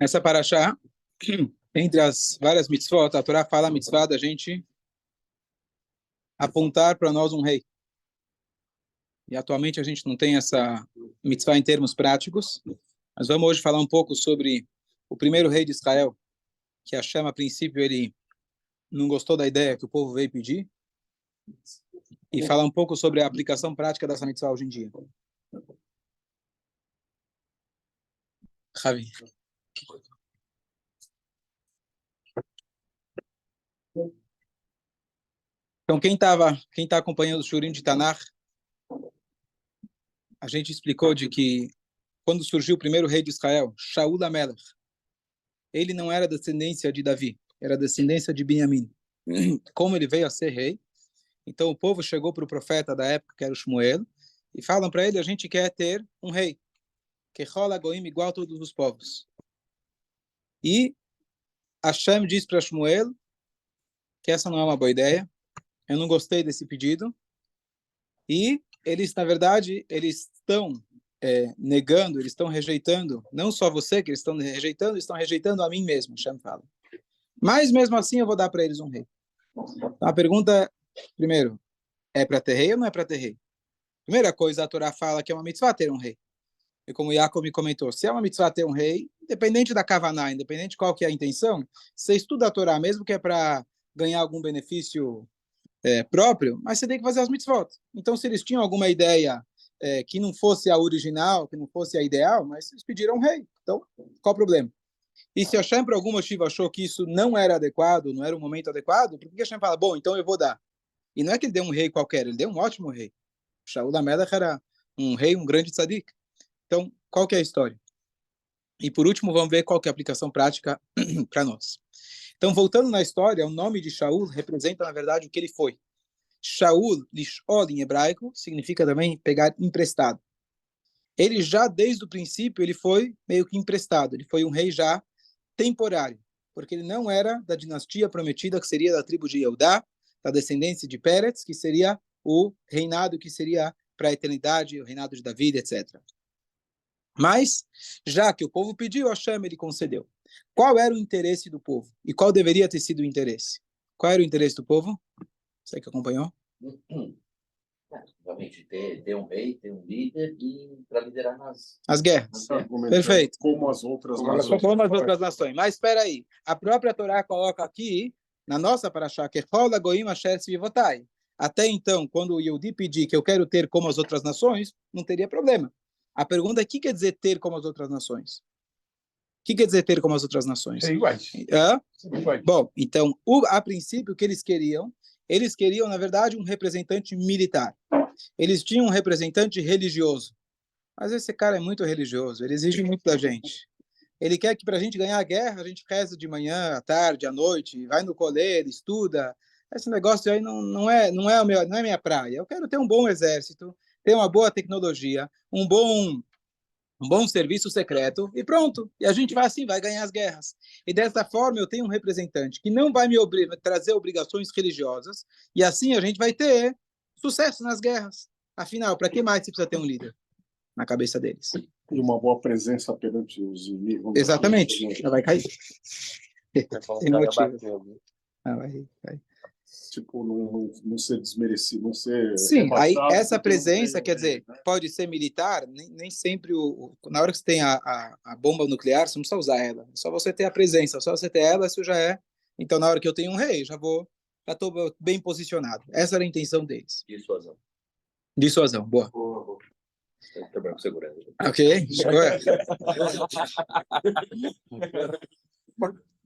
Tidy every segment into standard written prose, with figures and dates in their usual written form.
Essa paraxá, entre as várias mitzvot, a Torá fala a mitzvah da gente apontar para nós um rei. E atualmente a gente não tem essa mitzvah em termos práticos, mas vamos hoje falar um pouco sobre o primeiro rei de Israel, que Hashem, a princípio, ele não gostou da ideia que o povo veio pedir, e falar um pouco sobre a aplicação prática dessa mitzvah hoje em dia. Ravi. Então, quem está acompanhando o Shurim de Tanakh, a gente explicou de que quando surgiu o primeiro rei de Israel, Shaul HaMelech, ele não era descendência de Davi, era descendência de Binyamin. Como ele veio a ser rei, então o povo chegou para o profeta da época, que era o Shmuel, e falam para ele, a gente quer ter um rei, que rola goim igual a todos os povos. E Hashem diz para Shmuel que essa não é uma boa ideia, eu não gostei desse pedido, e eles, na verdade, eles estão negando, eles estão rejeitando, não só você que eles estão rejeitando a mim mesmo, Hashem fala. Mas mesmo assim eu vou dar para eles um rei. Então, a pergunta, primeiro, é para ter rei ou não é para ter rei? Primeira coisa, a Torá fala que é uma mitzvah ter um rei. E como o Yaakov me comentou, se é uma mitzvah ter um rei, independente da kavaná, independente de qual que é a intenção, você estuda a Torá, mesmo que é para ganhar algum benefício próprio, mas você tem que fazer as mitzvot. Então, se eles tinham alguma ideia que não fosse a original, que não fosse a ideal, mas eles pediram um rei. Então, qual o problema? E se Hashem, por algum motivo, achou que isso não era adequado, não era um momento adequado, por que Hashem fala, bom, então eu vou dar? E não é que ele deu um rei qualquer, ele deu um ótimo rei. Shaul HaMelech era um rei, um grande tzadik. Então, qual que é a história? E por último, vamos ver qual que é a aplicação prática para nós. Então, voltando na história, o nome de Shaul representa, na verdade, o que ele foi. Shaul, lishol em hebraico, significa também pegar emprestado. Ele já, desde o princípio, ele foi meio que emprestado. Ele foi um rei já temporário, porque ele não era da dinastia prometida, que seria da tribo de Eudá, da descendência de Pérez, que seria o reinado que seria para a eternidade, o reinado de Davi, etc. Mas, já que o povo pediu, Hashem ele concedeu. Qual era o interesse do povo? E qual deveria ter sido o interesse? Qual era o interesse do povo? Você que acompanhou? Realmente, ter um rei, ter um líder e para liderar as guerras. Perfeito. Como as outras nações. Mas espera aí. A própria Torá coloca aqui, na nossa paraxá, que rola goim asher svivotai. Até então, quando o Yehudi pedir que eu quero ter como as outras nações, não teria problema. A pergunta é, o que quer dizer ter como as outras nações? O que quer dizer ter como as outras nações? É iguais. Bom, então, a princípio, o que eles queriam, na verdade, um representante militar. Eles tinham um representante religioso. Mas esse cara é muito religioso, ele exige muito da gente. Ele quer que para a gente ganhar a guerra, a gente reza de manhã, à tarde, à noite, vai no colégio, estuda. Esse negócio aí não é minha praia. Eu quero ter um bom exército, ter uma boa tecnologia, um bom serviço secreto e pronto. E a gente vai assim, vai ganhar as guerras. E dessa forma eu tenho um representante que não vai me trazer obrigações religiosas e assim a gente vai ter sucesso nas guerras. Afinal, para que mais você precisa ter um líder? Na cabeça deles. E uma boa presença perante os inimigos. Exatamente. Já vai cair. Tem motivo. Vai. Tipo, não ser desmerecido, não ser... Sim, aí essa presença, quer dizer, pode ser militar, nem sempre, na hora que você tem a bomba nuclear, você não precisa usar ela, é só você ter a presença, só você ter ela, isso já é. Então, na hora que eu tenho um rei, já estou bem posicionado. Essa era a intenção deles. Dissuasão, boa. Trabalhando com segurança. Ok,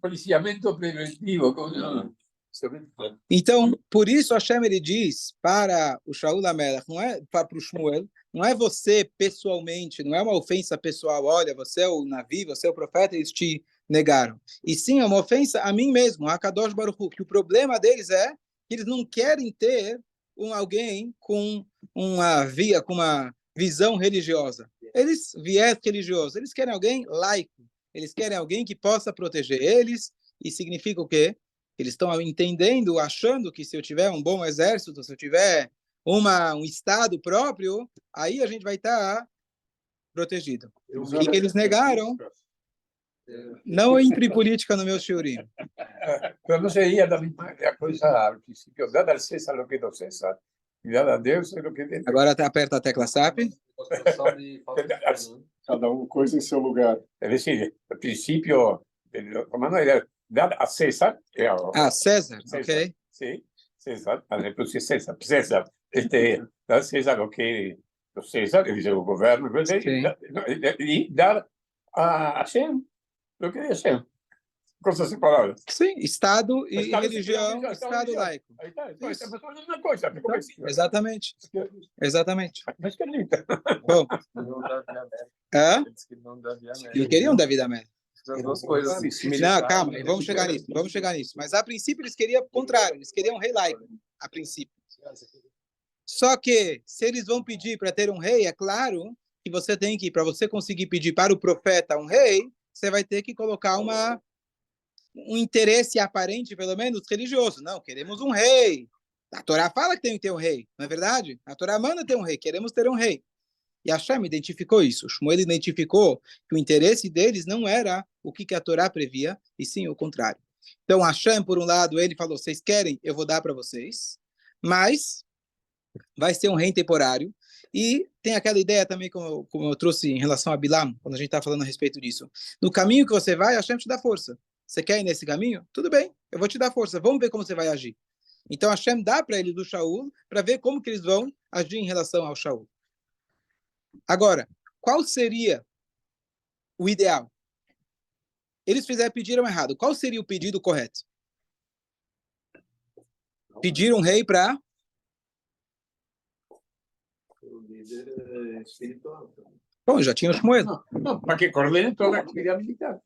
policiamento preventivo. Então, por isso Hashem ele diz para o Shaul HaMelech, não é para o Shmuel, não é você pessoalmente, não é uma ofensa pessoal, olha, você é o Navi, você é o profeta, eles te negaram. E sim, é uma ofensa a mim mesmo, a Kadosh Baruch Hu, que o problema deles é que eles não querem ter alguém com uma visão religiosa. Eles viés religioso, eles querem alguém laico, eles querem alguém que possa proteger eles, e significa o quê? Eles estão entendendo, achando que se eu tiver um bom exército, se eu tiver um estado próprio, aí a gente vai estar protegido. O que eles negaram? Não entre em política no meu shiurim. Pero no sería la misma la cosa al principio, dada al César lo que es do César, y dada a Deus é lo que é de Deus. Agora aperta a tecla SAP. Construção de falta de fé, né? Cada coisa em seu lugar. Es decir, el principio romano era dada a César, Ah, César, César, ok. sí, César, por ejemplo, si César, dar César lo que es do César, que dice el gobierno, Sí. y dar a Hashem lo que es Hashem. Cosas separadas. Sim, Estado e Estado religião, secular, Estado religião. laico. Aí tá, então, Isso. é a mesma coisa, ficou parecido. Exatamente, exatamente. Mas que linda. Bom, Não dá via médica. hã? Eles que não dá via médica. Eles queriam Davi da América. As duas coisas. Não, calma, vamos chegar nisso. Mas a princípio eles queriam o contrário, eles queriam um rei laico, a princípio. Só que, se eles vão pedir para ter um rei, é claro que você tem que, para você conseguir pedir para o profeta um rei, você vai ter que colocar um interesse aparente, pelo menos, religioso. Não, queremos um rei. A Torá fala que tem que ter um rei, não é verdade? A Torá manda ter um rei, queremos ter um rei. E Hashem identificou isso. Shmuel identificou que o interesse deles não era o que a Torá previa, e sim o contrário. Então, Hashem, por um lado, ele falou, vocês querem, eu vou dar para vocês, mas vai ser um rei temporário. E tem aquela ideia também, como eu trouxe em relação a Bilam, quando a gente está falando a respeito disso. No caminho que você vai, Hashem te dá força. Você quer ir nesse caminho? Tudo bem, eu vou te dar força. Vamos ver como você vai agir. Então, Hashem dá para eles do Shaul para ver como que eles vão agir em relação ao Shaul. Agora, qual seria o ideal? Eles pediram errado. Qual seria o pedido correto? Pedir um rei para... O líder espiritual. Bom, já tinha o Shmuel. No, para que coordene toda a atividade militar.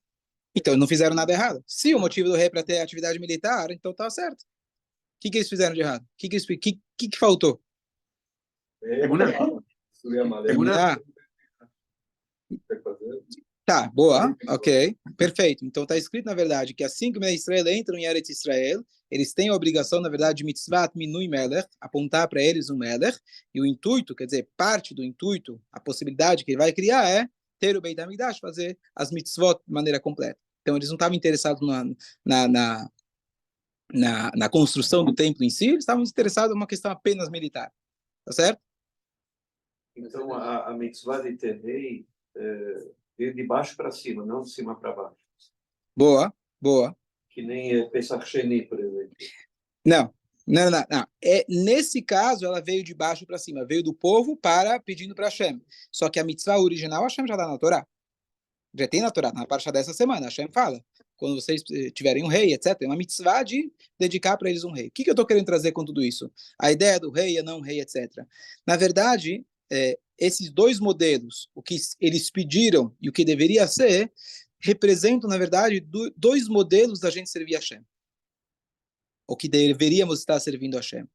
Então, não fizeram nada errado. Se o motivo do rei é para ter atividade militar, então tá certo. O que eles fizeram de errado? O que faltou? Ah, tá, boa, ok, perfeito. Então está escrito, na verdade, que assim que os Israel entram em Eretz Israel, eles têm a obrigação, na verdade, de mitzvat minui melech, apontar para eles um melech, e o intuito, quer dizer, parte do intuito, a possibilidade que ele vai criar é ter o Beit HaMikdash, fazer as mitzvot de maneira completa. Então eles não estavam interessados na construção do templo em si, eles estavam interessados numa questão apenas militar, tá certo? Então, a mitzvah de ter rei veio de baixo para cima, não de cima para baixo. Boa, boa. Que nem Pesach Sheni, por exemplo. Não. Nesse caso, ela veio de baixo para cima, veio do povo pedindo para Hashem. Só que a mitzvah original, Hashem já dá na Torá. Já tem na Torá, na parasha dessa semana, Hashem fala. Quando vocês tiverem um rei, etc., é uma mitzvah de dedicar para eles um rei. O que eu estou querendo trazer com tudo isso? A ideia do rei e não rei, etc. Na verdade, esses dois modelos, o que eles pediram e o que deveria ser, representam, na verdade, dois modelos da gente servir a Hashem. O que deveríamos estar servindo a Hashem.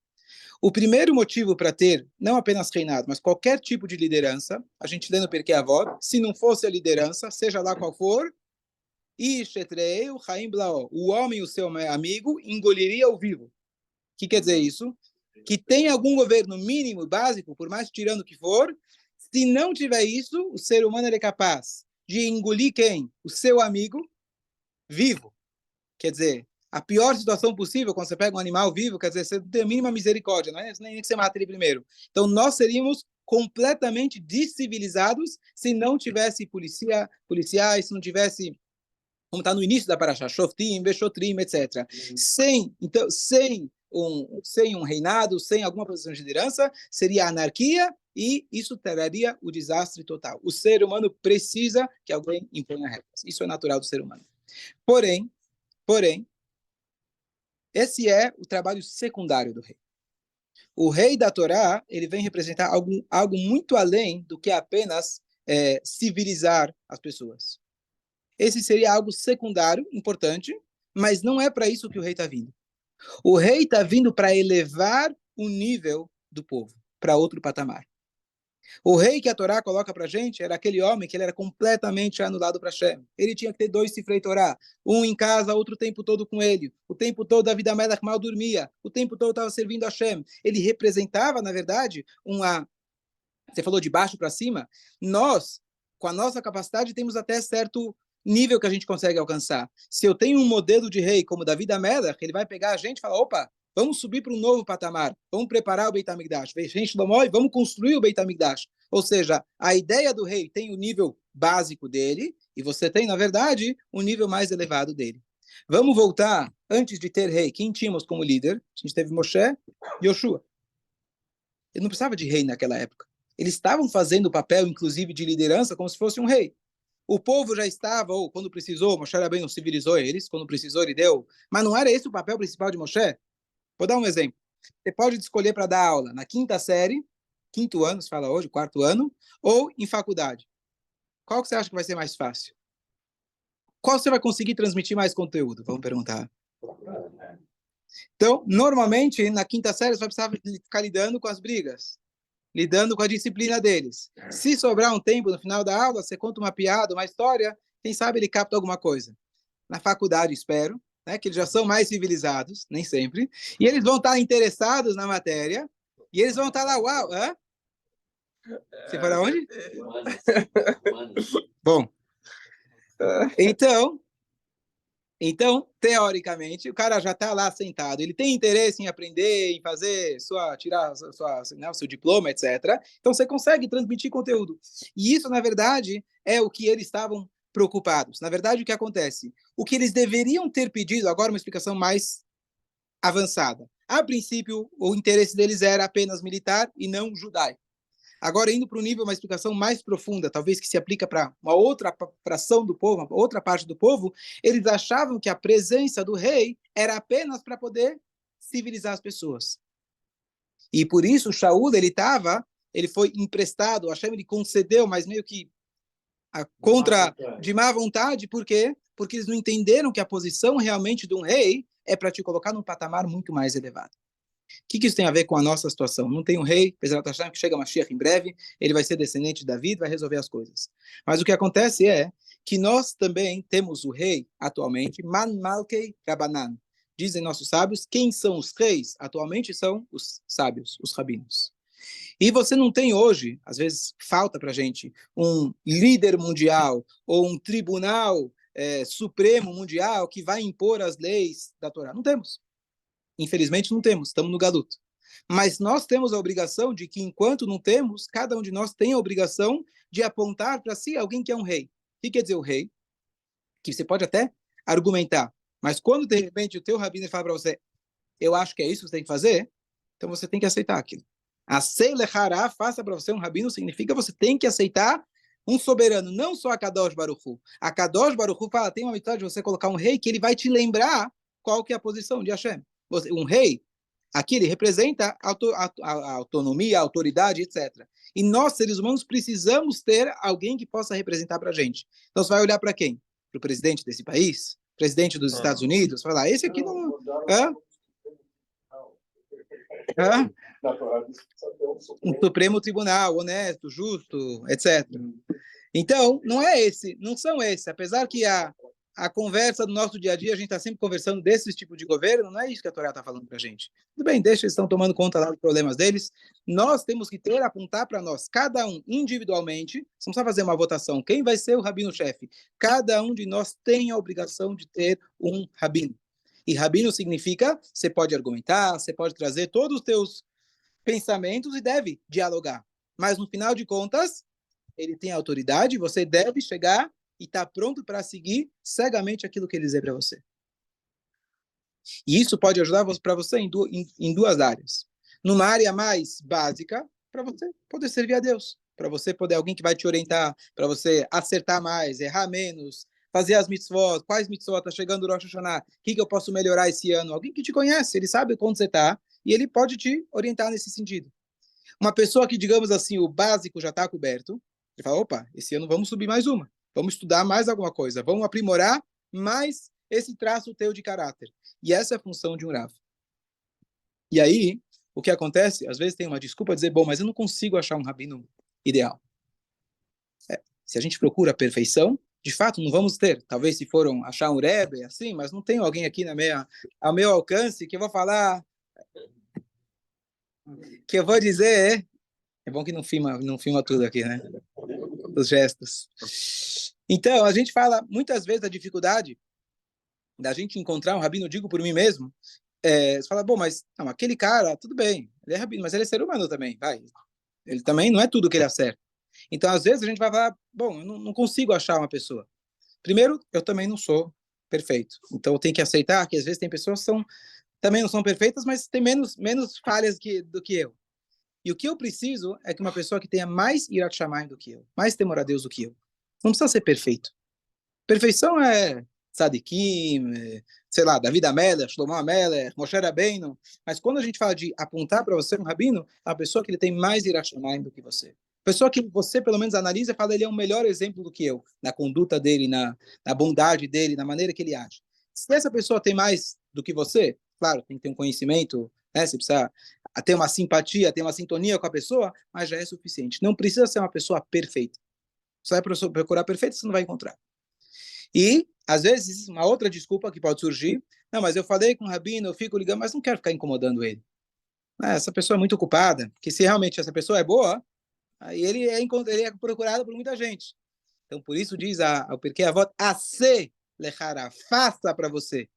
O primeiro motivo para ter, não apenas reinado, mas qualquer tipo de liderança, a gente lê no Pirkei Avot, se não fosse a liderança, seja lá qual for, o homem, o seu amigo, engoliria o vivo. O que quer dizer isso? Que tem algum governo mínimo, básico, por mais tirando que for, se não tiver isso, o ser humano é capaz de engolir quem? O seu amigo vivo. Quer dizer, a pior situação possível, quando você pega um animal vivo, quer dizer, você tem a mínima misericórdia, não é nem que você mata ele primeiro. Então, nós seríamos completamente descivilizados se não tivesse policiais, se não tivesse, como está no início da Parashá, Shoftim, Beshotrim, etc. Sem um reinado, sem alguma posição de liderança, seria a anarquia e isso traria o desastre total. O ser humano precisa que alguém imponha regras. Isso é natural do ser humano. Porém, esse é o trabalho secundário do rei. O rei da Torá, ele vem representar algo muito além do que apenas civilizar as pessoas. Esse seria algo secundário, importante, mas não é para isso que o rei está vindo. O rei está vindo para elevar o nível do povo para outro patamar. O rei que a Torá coloca para a gente era aquele homem que ele era completamente anulado para Hashem. Ele tinha que ter 2 Sifrei Torá, um em casa, outro o tempo todo com ele. O tempo todo Davi da Melech mal dormia. O tempo todo estava servindo a Hashem. Ele representava, na verdade, você falou de baixo para cima. Nós com a nossa capacidade, temos até certo nível que a gente consegue alcançar. Se eu tenho um modelo de rei como Davi Amelach, ele vai pegar a gente e falar, opa, vamos subir para um novo patamar, vamos preparar o Beit HaMikdash, vamos construir o Beit HaMikdash. Ou seja, a ideia do rei tem o nível básico dele, e você tem, na verdade, o nível mais elevado dele. Vamos voltar, antes de ter rei, quem tínhamos como líder? A gente teve Moshe e Yoshua. Ele não precisava de rei naquela época. Eles estavam fazendo o papel, inclusive, de liderança, como se fosse um rei. O povo já estava, ou quando precisou, Moshe Rabbeinu civilizou eles, quando precisou ele deu, mas não era esse o papel principal de Moshe? Vou dar um exemplo. Você pode escolher para dar aula na quinta série, quinto ano, se fala hoje, quarto ano, ou em faculdade. Qual que você acha que vai ser mais fácil? Qual você vai conseguir transmitir mais conteúdo? Vamos perguntar. Então, normalmente, na quinta série, você vai precisar ficar lidando com as brigas, lidando com a disciplina deles. Se sobrar um tempo no final da aula, você conta uma piada, uma história, quem sabe ele capta alguma coisa. Na faculdade, espero, né, que eles já são mais civilizados, nem sempre, e eles vão estar interessados na matéria, e eles vão estar lá, uau, hã? Você para onde? Bom, então, teoricamente, o cara já está lá sentado, ele tem interesse em aprender, em fazer tirar né, o seu diploma, etc. Então, você consegue transmitir conteúdo. E isso, na verdade, é o que eles estavam preocupados. Na verdade, o que acontece? O que eles deveriam ter pedido, agora uma explicação mais avançada. A princípio, o interesse deles era apenas militar e não judaico. Agora, indo para um nível, uma explicação mais profunda, talvez que se aplica para uma outra fração do povo, uma outra parte do povo, eles achavam que a presença do rei era apenas para poder civilizar as pessoas. E por isso, Shaul, ele foi emprestado, Hashem ele concedeu, mas meio que de má vontade, por quê? Porque eles não entenderam que a posição realmente de um rei é para te colocar num patamar muito mais elevado. O que isso tem a ver com a nossa situação? Não tem um rei, apesar de que chega Mashiach em breve, ele vai ser descendente de Davi, vai resolver as coisas. Mas o que acontece é que nós também temos o rei atualmente, Man Malkei Rabanan. Dizem nossos sábios, quem são os reis? Atualmente são os sábios, os rabinos. E você não tem hoje, às vezes falta para a gente, um líder mundial ou um tribunal supremo mundial que vai impor as leis da Torá. Não temos. Infelizmente não temos, estamos no galuto. Mas nós temos a obrigação de que, enquanto não temos, cada um de nós tem a obrigação de apontar para si alguém que é um rei. O que quer dizer o rei? Que você pode até argumentar, mas quando de repente o teu rabino fala para você, eu acho que é isso que você tem que fazer, então você tem que aceitar aquilo. Acei lechará, faça para você um rabino, significa você tem que aceitar um soberano, não só a Kadosh Baruch Hu. A Kadosh Baruch Hu fala, tem uma metade de você colocar um rei que ele vai te lembrar qual que é a posição de Hashem. Um rei, aqui ele representa a autonomia, a autoridade, etc. E nós, seres humanos, precisamos ter alguém que possa representar para a gente. Então, você vai olhar para quem? Para o presidente desse país? Presidente dos Estados Unidos? Vai lá, esse aqui não... Um Supremo Tribunal, honesto, justo, etc. Então, não são esses. Apesar que a conversa do nosso dia a dia, a gente está sempre conversando desse tipo de governo, não é isso que a Torá está falando para a gente. Tudo bem, deixa, eles estão tomando conta lá dos problemas deles. Nós temos que apontar para nós, cada um individualmente, você não precisa fazer uma votação, quem vai ser o rabino-chefe? Cada um de nós tem a obrigação de ter um rabino. E rabino significa, você pode argumentar, você pode trazer todos os teus pensamentos e deve dialogar. Mas no final de contas, ele tem autoridade, você deve chegar e está pronto para seguir cegamente aquilo que ele dizer para você. E isso pode ajudar para você em duas áreas. Numa área mais básica, para você poder servir a Deus, para você poder, alguém que vai te orientar, para você acertar mais, errar menos, fazer as mitzvot, quais mitzvot, está chegando o Rosh Hashanah, o que eu posso melhorar esse ano? Alguém que te conhece, ele sabe onde você está, e ele pode te orientar nesse sentido. Uma pessoa que, digamos assim, o básico já está coberto, ele fala, opa, esse ano vamos subir mais uma. Vamos estudar mais alguma coisa. Vamos aprimorar mais esse traço teu de caráter. E essa é a função de um Rav. E aí, o que acontece? Às vezes tem uma desculpa dizer, bom, mas eu não consigo achar um rabino ideal. Se a gente procura a perfeição, de fato, não vamos ter. Talvez se foram achar um Rebbe, assim, mas não tem alguém aqui ao meu alcance que eu vou falar, que eu vou dizer... É bom que não filma tudo aqui, né? os gestos. Então, a gente fala muitas vezes da dificuldade da gente encontrar um rabino, digo por mim mesmo, você fala, bom, mas não, aquele cara, tudo bem, ele é rabino, mas ele é ser humano também, vai. Ele também não é tudo que ele acerta. Então, às vezes, a gente vai falar, bom, eu não consigo achar uma pessoa. Primeiro, eu também não sou perfeito. Então, eu tenho que aceitar que, às vezes, tem pessoas que também não são perfeitas, mas tem menos falhas do que eu. E o que eu preciso é que uma pessoa que tenha mais Irat Shamayim do que eu, mais temor a Deus do que eu. Não precisa ser perfeito. Perfeição é Tzadikim, sei lá, David Amelech, Shlomo Amelech, Moshe Rabbeinu. Mas quando a gente fala de apontar para você um rabino, é uma pessoa que ele tem mais Irat Shamayim do que você. Pessoa que você, pelo menos, analisa e fala, ele é um melhor exemplo do que eu, na conduta dele, na bondade dele, na maneira que ele age. Se essa pessoa tem mais do que você, claro, tem que ter um conhecimento, né? Você precisa ter uma simpatia, ter uma sintonia com a pessoa, mas já é suficiente. Não precisa ser uma pessoa perfeita. Você vai procurar perfeito, você não vai encontrar. E, às vezes, uma outra desculpa que pode surgir, não, mas eu falei com o rabino, eu fico ligando, mas não quero ficar incomodando ele. Essa pessoa é muito ocupada, porque se realmente essa pessoa é boa, aí ele é procurado por muita gente. Então, por isso diz o Pirkei Avot, Ase lechara, faça para você. O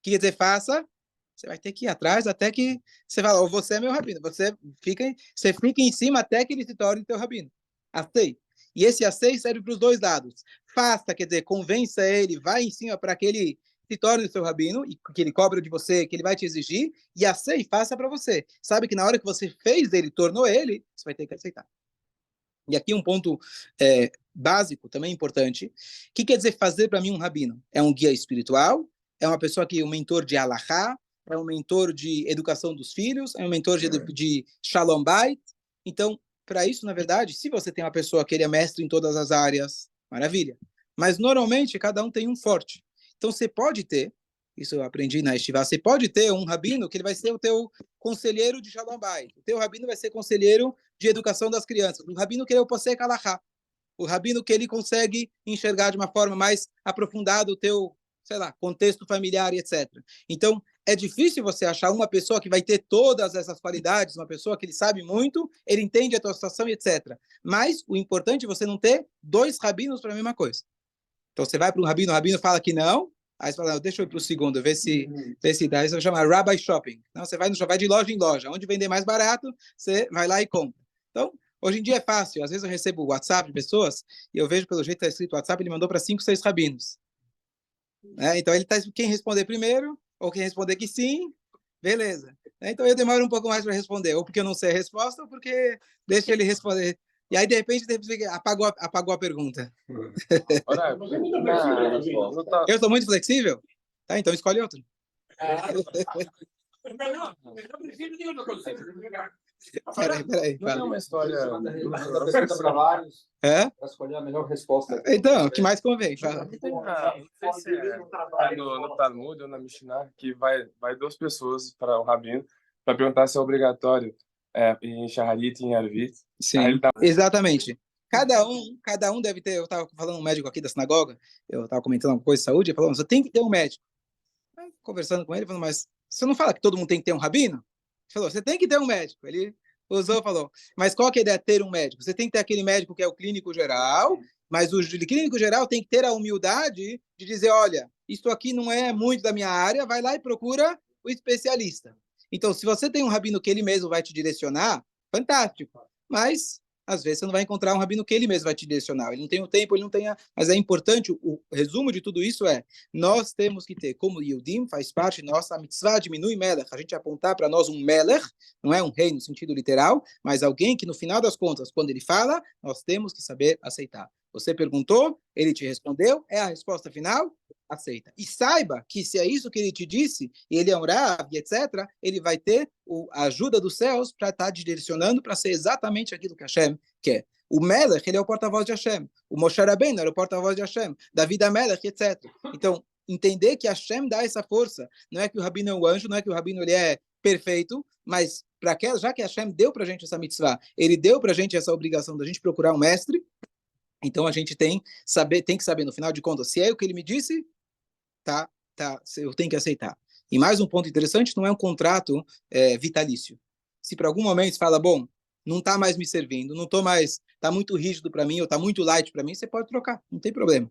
que quer dizer faça? Você vai ter que ir atrás até que você fala, oh, você é meu rabino. Você fica em cima até que ele se torne teu rabino. Acei. E esse acei serve para os dois lados. Faça, quer dizer, convença ele, vai em cima para que ele se torne o seu rabino, e que ele cobra de você, que ele vai te exigir, e acei, faça para você. Sabe que na hora que você fez ele, tornou ele, você vai ter que aceitar. E aqui um ponto básico, também importante. O que quer dizer fazer para mim um rabino? É um guia espiritual? É uma pessoa que é um mentor de halachá? É um mentor de educação dos filhos? É um mentor de shalom bait? Então, para isso, na verdade, se você tem uma pessoa que ele é mestre em todas as áreas, maravilha. Mas, normalmente, cada um tem um forte. Então, você pode ter, isso eu aprendi na Estivá, você pode ter um rabino que ele vai ser o teu conselheiro de shalom bait. O teu rabino vai ser conselheiro de educação das crianças. O rabino que ele é o posek halachá. O rabino que ele consegue enxergar de uma forma mais aprofundada o teu, sei lá, contexto familiar e etc. Então, é difícil você achar uma pessoa que vai ter todas essas qualidades, uma pessoa que ele sabe muito, ele entende a tua situação e etc. Mas o importante é você não ter dois rabinos para a mesma coisa. Então, você vai para um rabino, o rabino fala que não, aí você fala, deixa eu ir para o segundo, ver se dá. Isso chama Rabbi Shopping. Não, você vai de loja em loja. Onde vender mais barato, você vai lá e compra. Então, hoje em dia é fácil. Às vezes eu recebo WhatsApp de pessoas e eu vejo pelo jeito que está escrito WhatsApp, ele mandou para 5, 6 rabinos. Então, ele está quem responder primeiro, ou quem responder que sim, beleza. Então, eu demoro um pouco mais para responder, ou porque eu não sei a resposta, ou porque deixa ele responder. E aí, de repente apagou a pergunta. Eu sou muito flexível? Tá, então escolhe outro. Peraí. Não é uma história da pergunta para vários, para escolher a melhor resposta. Então, o que mais convém? Fala. Não sei se é no Talmud ou na Mishnah, que vai duas pessoas para o rabino para perguntar se é obrigatório em Shaharit e em Arvit. Sim, exatamente. Cada um deve ter. Eu estava falando com um médico aqui da sinagoga, eu estava comentando uma coisa de saúde, ele falou, você tem que ter um médico. Aí, conversando com ele, falando, mas você não fala que todo mundo tem que ter um rabino? Ele falou, você tem que ter um médico. Ele falou, mas qual que é a ideia de ter um médico? Você tem que ter aquele médico que é o clínico geral, mas o clínico geral tem que ter a humildade de dizer, olha, isso aqui não é muito da minha área, vai lá e procura o especialista. Então, se você tem um rabino que ele mesmo vai te direcionar, fantástico. Mas, às vezes, você não vai encontrar um rabino que ele mesmo vai te direcionar. Ele não tem o tempo, ele não tem Mas é importante, o resumo de tudo isso é, nós temos que ter, como Yehudim, faz parte nossa mitzvah, diminui melech, a gente apontar para nós um melech, não é um rei no sentido literal, mas alguém que, no final das contas, quando ele fala, nós temos que saber aceitar. Você perguntou, ele te respondeu, é a resposta final, aceita. E saiba que se é isso que ele te disse, e ele é um Rav, etc., ele vai ter a ajuda dos céus para estar direcionando para ser exatamente aquilo que Hashem quer. O Melech, ele é o porta-voz de Hashem. O Moshe Rabbeinu era o porta-voz de Hashem. David Amelech, etc. Então, entender que Hashem dá essa força. Não é que o rabino é um anjo, não é que o rabino ele é perfeito, mas já que Hashem deu para a gente essa mitzvah, ele deu para a gente essa obrigação da gente procurar um mestre, então a gente tem que saber, no final de contas, se é o que ele me disse, tá, eu tenho que aceitar. E mais um ponto interessante, não é um contrato vitalício. Se por algum momento você fala, bom, não está mais me servindo, não estou mais, está muito rígido para mim, ou está muito light para mim, você pode trocar, não tem problema.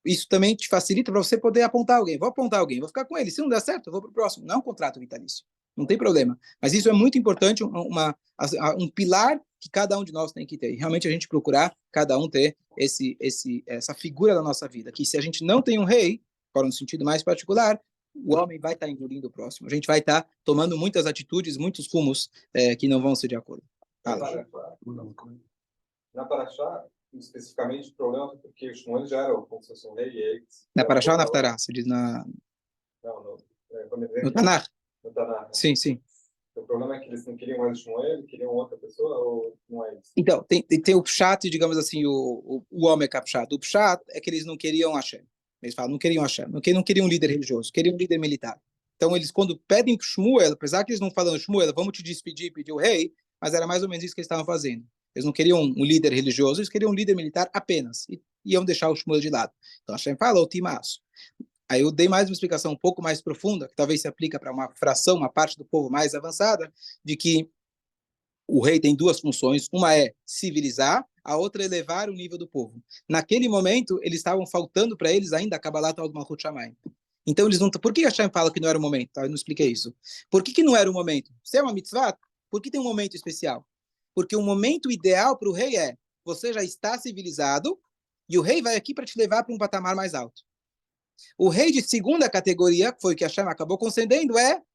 Isso também te facilita para você poder apontar alguém. Vou apontar alguém, vou ficar com ele. Se não der certo, eu vou para o próximo. Não é um contrato vitalício. Não tem problema. Mas isso é muito importante, um pilar que cada um de nós tem que ter. E realmente a gente procurar, cada um ter essa figura da nossa vida. Que se a gente não tem um rei, fora no sentido mais particular, o homem vai estar engolindo o próximo. A gente vai estar tomando muitas atitudes, muitos rumos que não vão ser de acordo. Na Paraxá, especificamente, o problema é porque os Shmuel já eram como se fosse um rei e eles... Na Paraxá ou na Haftará? Você diz na... Não, quando ele vem... No Tanakh? No Tanakh, né? Sim, sim. O problema é que eles não queriam mais o Shmuel, queriam outra pessoa, ou não é isso? Então, tem o Pshat, digamos assim, o homem que é Pshat. O Pshat é que eles não queriam Hashem. Eles falam, não queriam Hashem, não queriam um líder religioso, queriam um líder militar. Então, eles, quando pedem para Shmuel, apesar que eles não falam, Shmuel, vamos te despedir, pedir o rei, mas era mais ou menos isso que eles estavam fazendo. Eles não queriam um líder religioso, eles queriam um líder militar apenas. E iam deixar o Shmuel de lado. Então, Hashem fala, o timaço. Aí eu dei mais uma explicação um pouco mais profunda, que talvez se aplica para uma fração, uma parte do povo mais avançada, de que o rei tem duas funções. Uma é civilizar, a outra é elevar o nível do povo. Naquele momento, eles estavam faltando para eles ainda a Kabbalat al-Malchut Shamayim. Então, eles não... Por que Hashem fala que não era o momento? Eu não expliquei isso. Por que não era o momento? Se é uma mitzvah, por que tem um momento especial? Porque o momento ideal para o rei é, você já está civilizado, e o rei vai aqui para te levar para um patamar mais alto. O rei de segunda categoria, que foi o que Hashem acabou concedendo,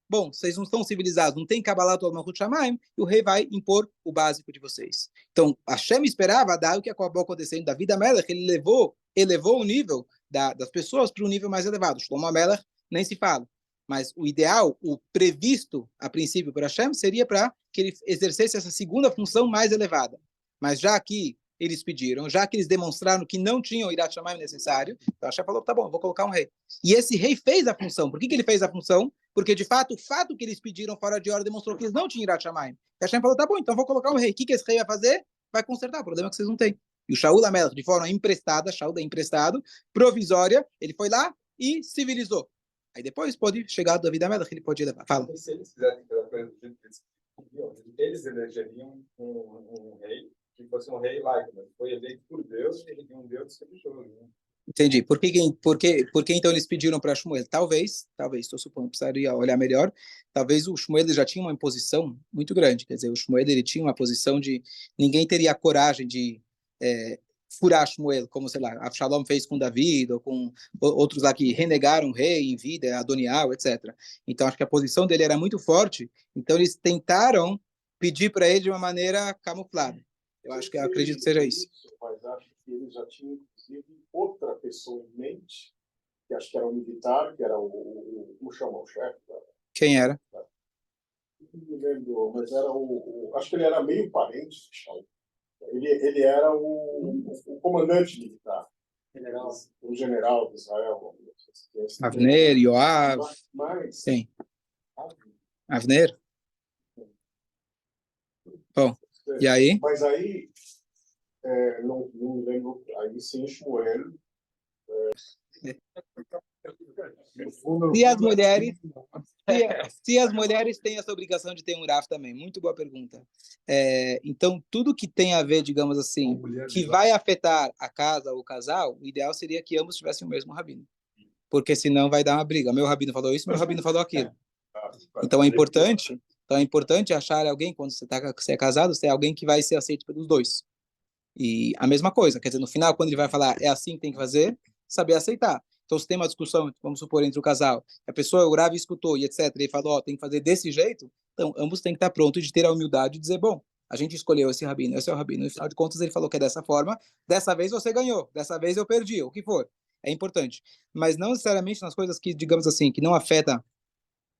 bom, vocês não estão civilizados, não tem Kabbalat al-Malchut Shamayim, e o rei vai impor o básico de vocês. Então, Hashem esperava dar o que acabou acontecendo da vida Melech, ele elevou o nível das pessoas para um nível mais elevado. Shlomo Melech nem se fala. Mas o ideal, o previsto a princípio por Hashem, seria para que ele exercesse essa segunda função mais elevada. Mas já que eles pediram, já que eles demonstraram que não tinham o Irat Shamayim necessário, então Hashem falou, tá bom, vou colocar um rei. E esse rei fez a função. Por que ele fez a função? Porque, de fato, o fato que eles pediram fora de hora demonstrou que eles não tinham Irat Shamayim. E Hashem falou, tá bom, então vou colocar um rei. O que esse rei vai fazer? Vai consertar o problema que vocês não têm. E o Shaul HaMelech, de forma emprestada, Shaul é emprestado, provisória, ele foi lá e civilizou. Aí depois pode chegar a David HaMelech, ele pode levar. Fala. E se eles fizessem aquela coisa do jeito que eles queriam, eles elegeriam um rei que fosse um rei laico, mas foi eleito por Deus e ele tinha um Deus religioso. Né? Entendi. Por que então eles pediram para Shmuel? Talvez, estou supondo, precisaria olhar melhor, talvez o Shmuel já tinha uma imposição muito grande, quer dizer, o Shmuel ele tinha uma posição de, ninguém teria a coragem de furar Shmuel, como, sei lá, Avshalom fez com David, ou com outros lá que renegaram o rei em vida, Adonial, etc. Então, acho que a posição dele era muito forte, então eles tentaram pedir para ele de uma maneira camuflada. Eu acredito que seja isso. Mas acho que ele já tinha, inclusive, outra pessoa em mente, que acho que era um militar, que era como chama o chefe? Quem era? Não me lembro, mas era acho que ele era meio parente de Shaul. Ele era o comandante militar. O general de Israel. Avner, Yoav. Mas... Sim. Avner? Bom, e aí? Mas aí, não me lembro, aí sim, Shmuel. Se as mulheres têm essa obrigação de ter um Rav também, muito boa pergunta. Então, tudo que tem a ver, digamos assim, que vai afetar a casa ou o casal, o ideal seria que ambos tivessem o mesmo rabino. Porque senão vai dar uma briga. Meu rabino falou isso, meu rabino falou aquilo. Então é importante achar alguém, quando você é casado, você é alguém que vai ser aceito pelos dois. E a mesma coisa, quer dizer, no final, quando ele vai falar, é assim que tem que fazer, saber aceitar. Então, se tem uma discussão, vamos supor, entre o casal, a pessoa, o Rav escutou e etc, ele falou, tem que fazer desse jeito, então ambos têm que estar prontos de ter a humildade de dizer, bom, a gente escolheu esse rabino, esse é o rabino, no final de contas ele falou que é dessa forma, dessa vez você ganhou, dessa vez eu perdi, o que for. É importante. Mas não necessariamente nas coisas que, digamos assim, que não afetam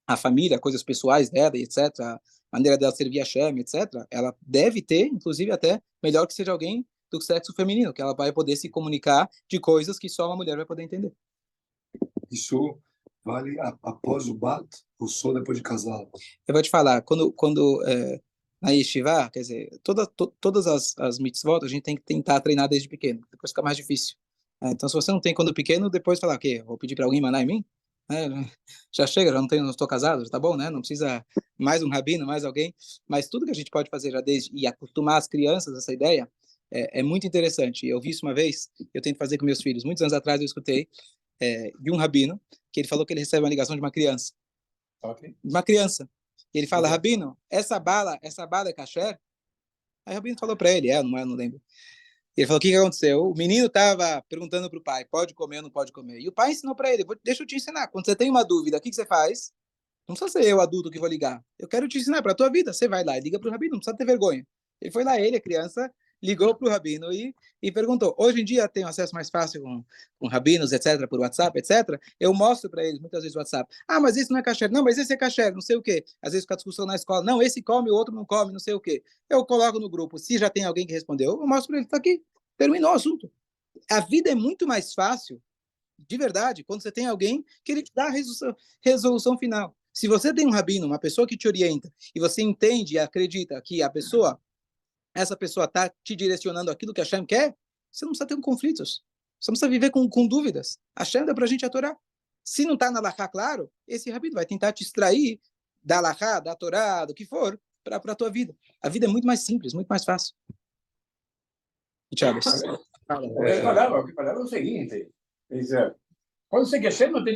a família, coisas pessoais dela, etc., a maneira dela servir a Hashem, etc., ela deve ter, inclusive até, melhor que seja alguém do sexo feminino, que ela vai poder se comunicar de coisas que só uma mulher vai poder entender. Isso vale após o bat ou só depois de casado? Eu vou te falar, quando na yeshiva, quer dizer, todas as mitzvot, a gente tem que tentar treinar desde pequeno, depois fica mais difícil. Então, se você não tem quando pequeno, depois falar, o quê? Vou pedir para alguém mandar em mim? Já chega, já não estou casado, tá bom, né? Não precisa mais um rabino, mais alguém, mas tudo que a gente pode fazer já desde, e acostumar as crianças a essa ideia, é muito interessante. Eu vi isso uma vez, eu tento fazer com meus filhos. Muitos anos atrás eu escutei de um rabino, que ele falou que ele recebe uma ligação de uma criança. Ok. De uma criança. E ele fala, rabino, essa bala é kasher? Aí o rabino falou para ele, não lembro. Ele falou, o que aconteceu? O menino estava perguntando para o pai, pode comer ou não pode comer? E o pai ensinou para ele, deixa eu te ensinar. Quando você tem uma dúvida, o que você faz? Não precisa ser eu, adulto, que vou ligar. Eu quero te ensinar para a tua vida. Você vai lá e liga para o rabino, não precisa ter vergonha. Ele foi lá, a criança, ligou para o rabino e perguntou. Hoje em dia tem acesso mais fácil com rabinos, etc., por WhatsApp, etc. Eu mostro para eles muitas vezes o WhatsApp. Ah, mas esse não é kasher. Não, mas esse é kasher, não sei o quê. Às vezes fica discussão na escola. Não, esse come, o outro não come, não sei o quê. Eu coloco no grupo. Se já tem alguém que respondeu, eu mostro para ele, está aqui. Terminou o assunto. A vida é muito mais fácil, de verdade, quando você tem alguém que ele te dá a resolução final. Se você tem um rabino, uma pessoa que te orienta, e você entende e acredita que essa pessoa está te direcionando aquilo que Hashem quer, você não precisa ter conflitos. Você não precisa viver com dúvidas. Hashem dá para a gente a Torá. Se não está na Alahá, claro, esse rabino vai tentar te extrair da Alahá, da Torá, do que for, para a tua vida. A vida é muito mais simples, muito mais fácil. Chaves. O que falava é o seguinte: quando você quer ser, não tem